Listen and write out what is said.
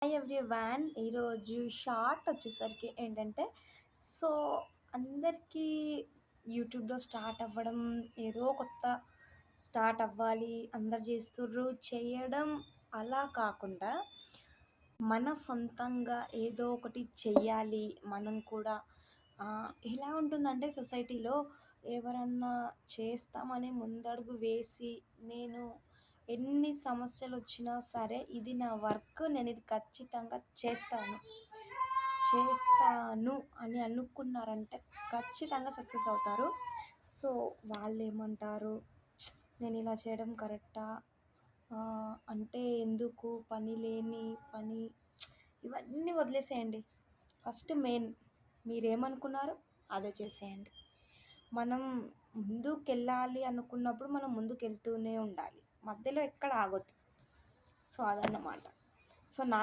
Hi everyone. ఈరోజు short వచ్చేసరికి ఏంటంటే, సో అందరికీ యూట్యూబ్లో స్టార్ట్ అవ్వడం, ఏదో కొత్త స్టార్ట్ అవ్వాలి, అందరు చేస్తుర్రు చేయడం అలా కాకుండా మన సొంతంగా ఏదో ఒకటి చెయ్యాలి మనం కూడా. ఎలా ఉంటుందంటే సొసైటీలో ఎవరన్నా చేస్తామని ముందడుగు వేసి, నేను ఎన్ని సమస్యలు వచ్చినా సరే ఇది నా వర్క్, నేను ఇది ఖచ్చితంగా చేస్తాను అని అనుకున్నారంటే ఖచ్చితంగా సక్సెస్ అవుతారు. సో వాళ్ళు ఏమంటారు, నేను ఇలా చేయడం కరెక్టా, అంటే ఎందుకు పని లేని పని, ఇవన్నీ వదిలేసేయండి. ఫస్ట్ మెయిన్ మీరేమనుకున్నారో అదే చేసేయండి. మనం ముందుకెళ్ళాలి అనుకున్నప్పుడు మనం ముందుకెళ్తూనే ఉండాలి, మధ్యలో ఎక్కడ ఆగొద్దు. సో అదన్నమాట. సో నా